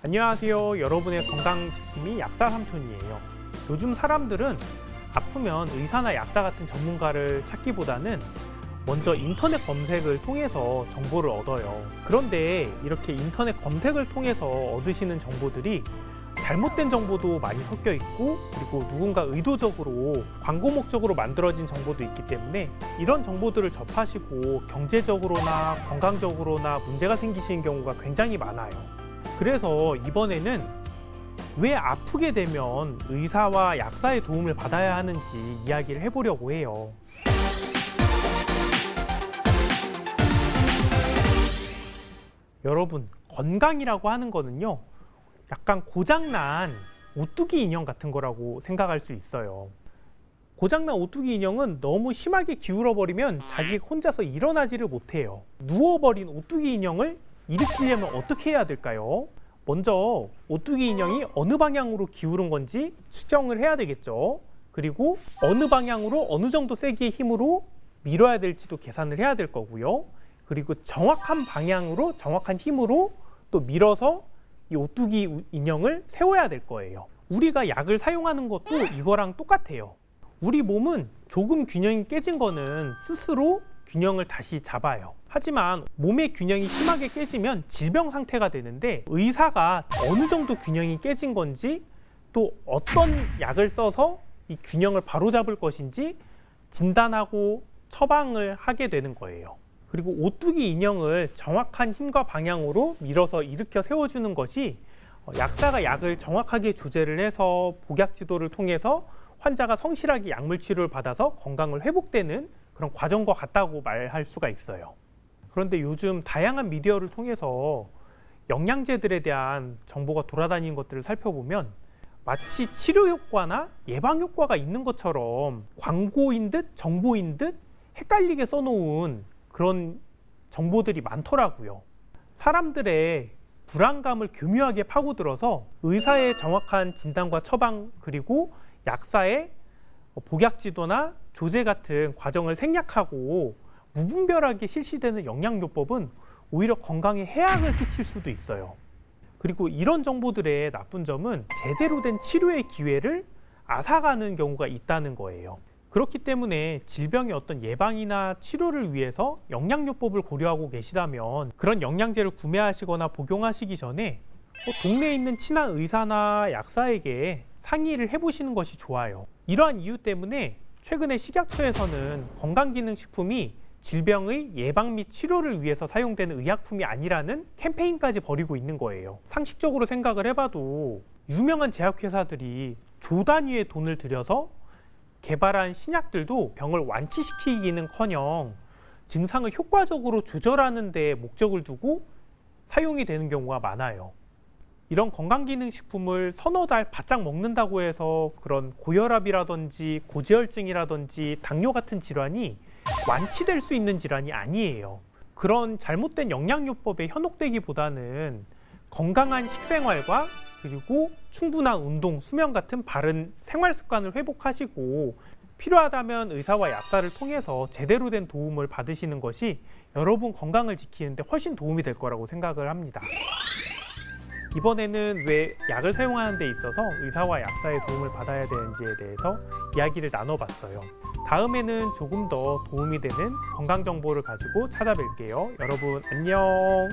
안녕하세요. 여러분의 건강지킴이 약사 삼촌이에요. 요즘 사람들은 아프면 의사나 약사 같은 전문가를 찾기보다는 먼저 인터넷 검색을 통해서 정보를 얻어요. 그런데 이렇게 인터넷 검색을 통해서 얻으시는 정보들이 잘못된 정보도 많이 섞여 있고, 그리고 누군가 의도적으로 광고 목적으로 만들어진 정보도 있기 때문에 이런 정보들을 접하시고 경제적으로나 건강적으로나 문제가 생기시는 경우가 굉장히 많아요. 그래서 이번에는 왜 아프게 되면 의사와 약사의 도움을 받아야 하는지 이야기를 해보려고 해요. 여러분, 건강이라고 하는 거는요, 약간 고장난 오뚜기 인형 같은 거라고 생각할 수 있어요. 고장난 오뚜기 인형은 너무 심하게 기울어 버리면 자기 혼자서 일어나지를 못해요. 누워버린 오뚜기 인형을 일으키려면 어떻게 해야 될까요? 먼저 오뚜기 인형이 어느 방향으로 기울은 건지 측정을 해야 되겠죠. 그리고 어느 방향으로 어느 정도 세기의 힘으로 밀어야 될지도 계산을 해야 될 거고요. 그리고 정확한 방향으로 정확한 힘으로 또 밀어서 이 오뚜기 인형을 세워야 될 거예요. 우리가 약을 사용하는 것도 이거랑 똑같아요. 우리 몸은 조금 균형이 깨진 거는 스스로 균형을 다시 잡아요. 하지만 몸의 균형이 심하게 깨지면 질병 상태가 되는데, 의사가 어느 정도 균형이 깨진 건지 또 어떤 약을 써서 이 균형을 바로잡을 것인지 진단하고 처방을 하게 되는 거예요. 그리고 오뚜기 인형을 정확한 힘과 방향으로 밀어서 일으켜 세워주는 것이 약사가 약을 정확하게 조제를 해서 복약 지도를 통해서 환자가 성실하게 약물 치료를 받아서 건강을 회복되는 그런 과정과 같다고 말할 수가 있어요. 그런데 요즘 다양한 미디어를 통해서 영양제들에 대한 정보가 돌아다니는 것들을 살펴보면 마치 치료 효과나 예방 효과가 있는 것처럼 광고인 듯 정보인 듯 헷갈리게 써놓은 그런 정보들이 많더라고요. 사람들의 불안감을 교묘하게 파고들어서 의사의 정확한 진단과 처방, 그리고 약사의 복약 지도나 조제 같은 과정을 생략하고 무분별하게 실시되는 영양요법은 오히려 건강에 해악을 끼칠 수도 있어요. 그리고 이런 정보들의 나쁜 점은 제대로 된 치료의 기회를 앗아가는 경우가 있다는 거예요. 그렇기 때문에 질병의 어떤 예방이나 치료를 위해서 영양요법을 고려하고 계시다면 그런 영양제를 구매하시거나 복용하시기 전에 동네에 있는 친한 의사나 약사에게 상의를 해보시는 것이 좋아요. 이러한 이유 때문에 최근에 식약처에서는 건강기능식품이 질병의 예방 및 치료를 위해서 사용되는 의약품이 아니라는 캠페인까지 벌이고 있는 거예요. 상식적으로 생각을 해봐도 유명한 제약회사들이 조 단위의 돈을 들여서 개발한 신약들도 병을 완치시키기는커녕 증상을 효과적으로 조절하는 데 목적을 두고 사용이 되는 경우가 많아요. 이런 건강기능식품을 서너 달 바짝 먹는다고 해서 그런 고혈압이라든지 고지혈증이라든지 당뇨 같은 질환이 완치될 수 있는 질환이 아니에요. 그런 잘못된 영양요법에 현혹되기보다는 건강한 식생활과 그리고 충분한 운동, 수면 같은 바른 생활 습관을 회복하시고 필요하다면 의사와 약사를 통해서 제대로 된 도움을 받으시는 것이 여러분 건강을 지키는데 훨씬 도움이 될 거라고 생각을 합니다. 이번에는 왜 약을 사용하는 데 있어서 의사와 약사의 도움을 받아야 되는지에 대해서 이야기를 나눠봤어요. 다음에는 조금 더 도움이 되는 건강 정보를 가지고 찾아뵐게요. 여러분 안녕.